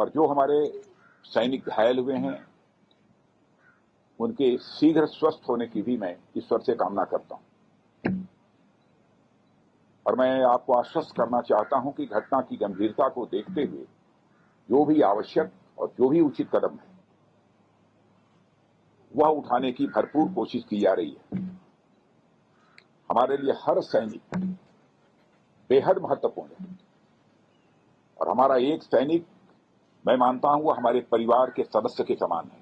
और जो हमारे सैनिक घायल हुए हैं उनके शीघ्र स्वस्थ होने की भी मैं ईश्वर से कामना करता हूं। और मैं आपको आश्वस्त करना चाहता हूं कि घटना की गंभीरता को देखते हुए जो भी आवश्यक और जो भी उचित कदम है वह उठाने की भरपूर कोशिश की जा रही है। हमारे लिए हर सैनिक बेहद महत्वपूर्ण है और हमारा एक सैनिक, मैं मानता हूं, वो हमारे परिवार के सदस्य के समान है।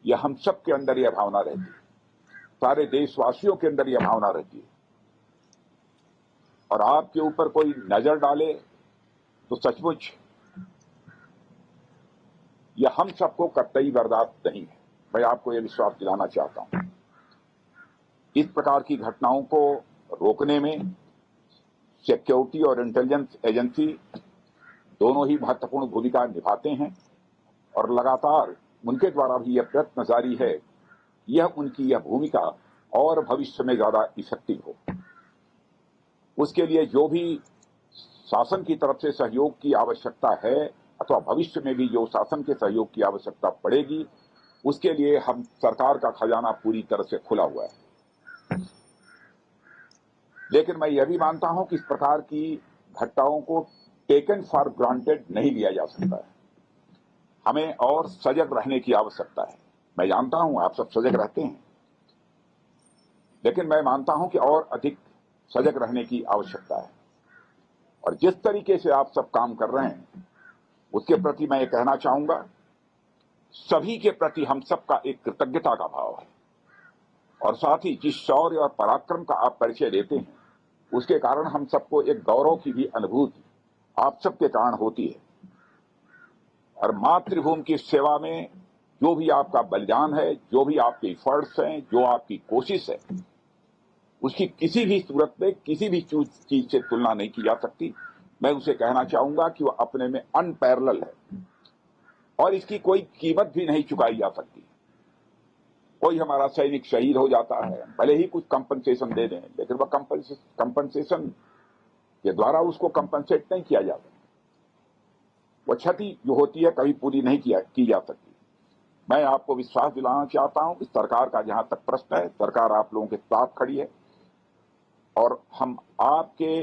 यह हम सब के अंदर यह भावना रहती है, सारे देशवासियों के अंदर यह भावना रहती है। और आपके ऊपर कोई नजर डाले तो सचमुच यह हम सबको कतई बर्दाश्त नहीं है। मैं आपको यह विश्वास दिलाना चाहता हूं। इस प्रकार की घटनाओं को रोकने में सिक्योरिटी और इंटेलिजेंस एजेंसी दोनों ही महत्वपूर्ण भूमिका निभाते हैं और लगातार उनके द्वारा भी यह प्रयत्न जारी है यह उनकी यह भूमिका और भविष्य में ज्यादा इफेक्टिव हो। उसके लिए जो भी शासन की तरफ से सहयोग की आवश्यकता है अथवा भविष्य में भी जो शासन के सहयोग की आवश्यकता पड़ेगी, उसके लिए हम सरकार का खजाना पूरी तरह से खुला हुआ है। लेकिन मैं यह भी मानता हूं कि इस प्रकार की घटनाओं को टेकन फॉर ग्रांटेड नहीं लिया जा सकता है। हमें और सजग रहने की आवश्यकता है। मैं जानता हूं आप सब सजग रहते हैं, लेकिन मैं मानता हूं कि और अधिक सजग रहने की आवश्यकता है। और जिस तरीके से आप सब काम कर रहे हैं उसके प्रति मैं ये कहना चाहूंगा, सभी के प्रति हम सबका एक कृतज्ञता का भाव है। और साथ ही जिस शौर्य और पराक्रम का आप परिचय देते हैं उसके कारण हम सबको एक गौरव की भी अनुभूति आप सबके कारण होती है। और मातृभूमि की सेवा में जो भी आपका बलिदान है, जो भी आपके एफर्ट्स हैं, जो आपकी कोशिश है, उसकी किसी भी सूरत में किसी भी चीज से तुलना नहीं की जा सकती। मैं उसे कहना चाहूंगा कि वह अपने में अनपैरेलल है और इसकी कोई कीमत भी नहीं चुकाई जा सकती। कोई हमारा सैनिक शहीद हो जाता है, भले ही कुछ कंपनसेशन दे दें, लेकिन वह कंपनसेशन के द्वारा उसको कंपनसेट नहीं किया जाता। वह क्षति जो होती है कभी पूरी नहीं की जा सकती। मैं आपको विश्वास दिलाना चाहता हूं कि सरकार का जहां तक प्रश्न है, सरकार आप लोगों के साथ खड़ी है और हम आपके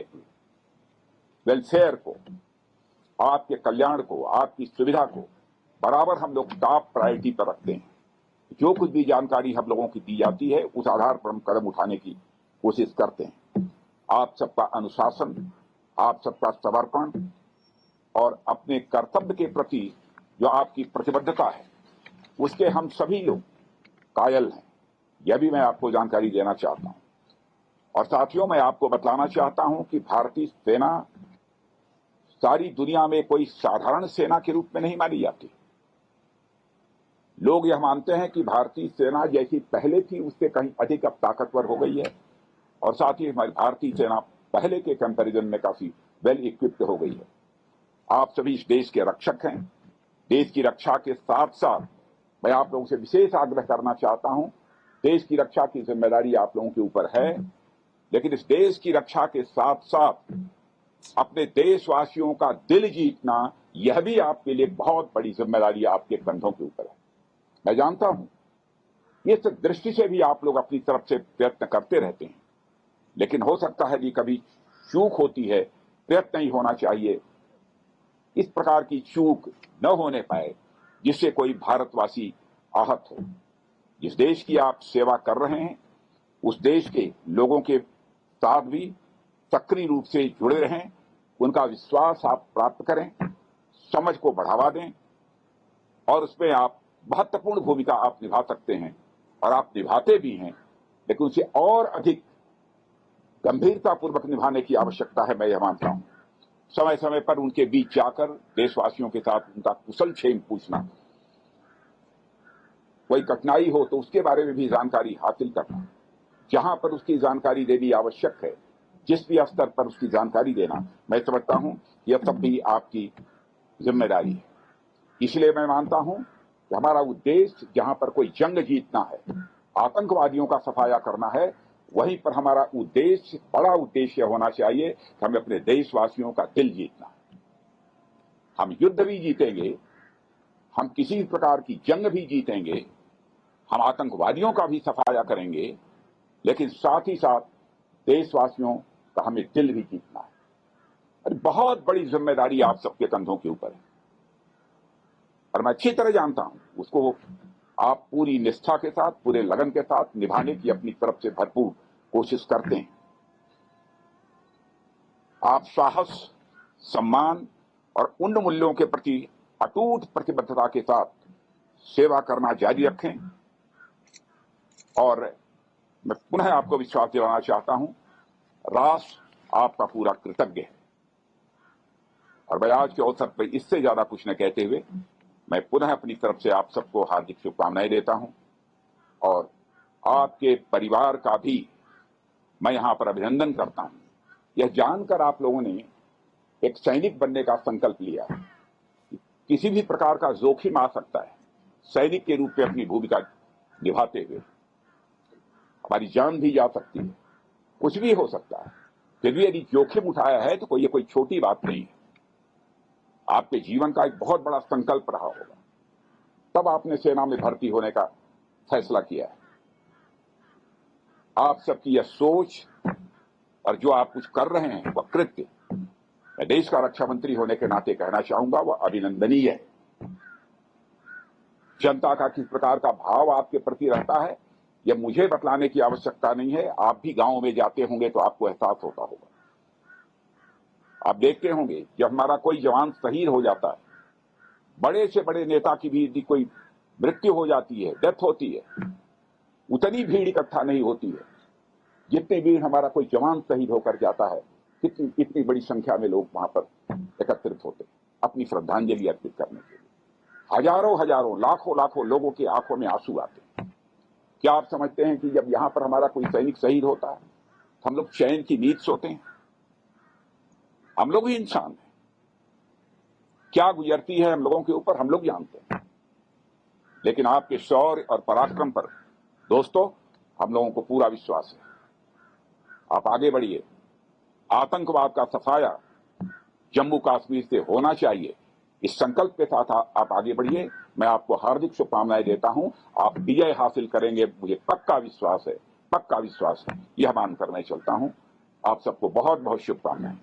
वेलफेयर को, आपके कल्याण को, आपकी सुविधा को बराबर हम लोग टॉप प्रायोरिटी पर रखते हैं। जो कुछ भी जानकारी हम लोगों की दी जाती है उस आधार पर हम कदम उठाने की कोशिश करते हैं। आप सबका अनुशासन, आप सबका समर्पण और अपने कर्तव्य के प्रति जो आपकी प्रतिबद्धता है उसके हम सभी लोग कायल हैं, यह भी मैं आपको जानकारी देना चाहता हूं। और साथियों, मैं आपको बतलाना चाहता हूं कि भारतीय सेना सारी दुनिया में कोई साधारण सेना के रूप में नहीं मानी जाती। लोग यह मानते हैं कि भारतीय सेना जैसी पहले थी उससे कहीं अधिक अब ताकतवर हो गई है और साथ ही हमारी भारतीय सेना पहले के कंपैरिजन में काफी वेल इक्विप्ड हो गई है। आप सभी इस देश के रक्षक हैं। देश की रक्षा के साथ साथ मैं आप लोगों से विशेष आग्रह करना चाहता हूं, देश की रक्षा की जिम्मेदारी आप लोगों के ऊपर है, लेकिन इस देश की रक्षा के साथ साथ अपने देशवासियों का दिल जीतना यह भी आपके लिए बहुत बड़ी जिम्मेदारी आपके कंधों के ऊपर है। मैं जानता हूं इस दृष्टि से भी आप लोग अपनी तरफ से प्रयत्न करते रहते हैं, लेकिन हो सकता है कि कभी चूक होती है, प्रयत्न ही होना चाहिए इस प्रकार की चूक न होने पाए जिससे कोई भारतवासी आहत हो। जिस देश की आप सेवा कर रहे हैं उस देश के लोगों के साथ भी सक्रिय रूप से जुड़े रहें, उनका विश्वास आप प्राप्त करें, समझ को बढ़ावा दें और उसमें आप महत्वपूर्ण भूमिका आप निभा सकते हैं और आप निभाते भी हैं, लेकिन उसे और अधिक गंभीरतापूर्वक निभाने की आवश्यकता है। मैं यह मानता हूं समय समय पर उनके बीच जाकर देशवासियों के साथ उनका कुशल क्षेम पूछना, कोई कठिनाई हो तो उसके बारे में भी जानकारी हासिल करना, जहां पर उसकी जानकारी देनी आवश्यक है, जिस भी स्तर पर उसकी जानकारी देना, मैं समझता हूं यह सब भी आपकी जिम्मेदारी है। इसलिए मैं मानता हूं कि हमारा उद्देश्य जहां पर कोई जंग जीतना है, आतंकवादियों का सफाया करना है, वहीं पर हमारा उद्देश्य, बड़ा उद्देश्य होना चाहिए कि हमें अपने देशवासियों का दिल जीतना है। हम युद्ध भी जीतेंगे, हम किसी प्रकार की जंग भी जीतेंगे, हम आतंकवादियों का भी सफाया करेंगे, लेकिन साथ ही साथ देशवासियों का हमें दिल भी जीतना है। अरे बहुत बड़ी जिम्मेदारी आप सबके कंधों के ऊपर है और मैं अच्छी तरह जानता हूं उसको आप पूरी निष्ठा के साथ, पूरे लगन के साथ निभाने की अपनी तरफ से भरपूर कोशिश करते हैं। आप साहस, सम्मान और उन मूल्यों के प्रति अटूट प्रतिबद्धता के साथ सेवा करना जारी रखें और मैं पुनः आपको विश्वास दिलाना चाहता हूं, राष्ट्र आपका पूरा कृतज्ञ है। और मैं आज के अवसर पर इससे ज्यादा कुछ न कहते हुए मैं पुनः अपनी तरफ से आप सबको हार्दिक शुभकामनाएं देता हूं और आपके परिवार का भी मैं यहां पर अभिनंदन करता हूं। यह जानकर आप लोगों ने एक सैनिक बनने का संकल्प लिया है। किसी भी प्रकार का जोखिम आ सकता है, सैनिक के रूप में अपनी भूमिका निभाते हुए हमारी जान भी जा सकती है, कुछ भी हो सकता है। फिर भी यदि जोखिम उठाया है तो ये कोई छोटी बात नहीं है, आपके जीवन का एक बहुत बड़ा संकल्प रहा होगा, तब आपने सेना में भर्ती होने का फैसला किया है। आप सबकी यह सोच और जो आप कुछ कर रहे हैं वह कृत्य, मैं देश का रक्षा मंत्री होने के नाते कहना चाहूंगा, वह अभिनंदनीय है। जनता का किस प्रकार का भाव आपके प्रति रहता है यह मुझे बतलाने की आवश्यकता नहीं है। आप भी गांव में जाते होंगे तो आपको एहसास होता होगा। आप देखते होंगे जब हमारा कोई जवान शहीद हो जाता है, बड़े से बड़े नेता की भी यदि कोई मृत्यु हो जाती है, डेथ होती है, उतनी भीड़ इकट्ठा नहीं होती है जितनी भीड़ हमारा कोई जवान शहीद होकर जाता है। कितनी बड़ी संख्या में लोग वहां पर एकत्रित होते हैं अपनी श्रद्धांजलि अर्पित करने के लिए। हजारों हजारों, लाखों लाखों लोगों की आंखों में आंसू आते हैं। क्या आप समझते हैं कि जब यहां पर हमारा कोई सैनिक शहीद होता है तो हम लोग चैन की नींद सोते हैं? हम लोग भी इंसान हैं, क्या गुजरती है हम लोगों के ऊपर हम लोग जानते हैं। लेकिन आपके शौर्य और पराक्रम पर दोस्तों हम लोगों को पूरा विश्वास है। आप आगे बढ़िए, आतंकवाद का सफाया जम्मू कश्मीर से होना चाहिए, इस संकल्प के साथ आप आगे बढ़िए। मैं आपको हार्दिक शुभकामनाएं देता हूं। आप विजय हासिल करेंगे, मुझे पक्का विश्वास है, पक्का विश्वास है। यह मानकर मैं चलता हूं। आप सबको बहुत बहुत शुभकामनाएं।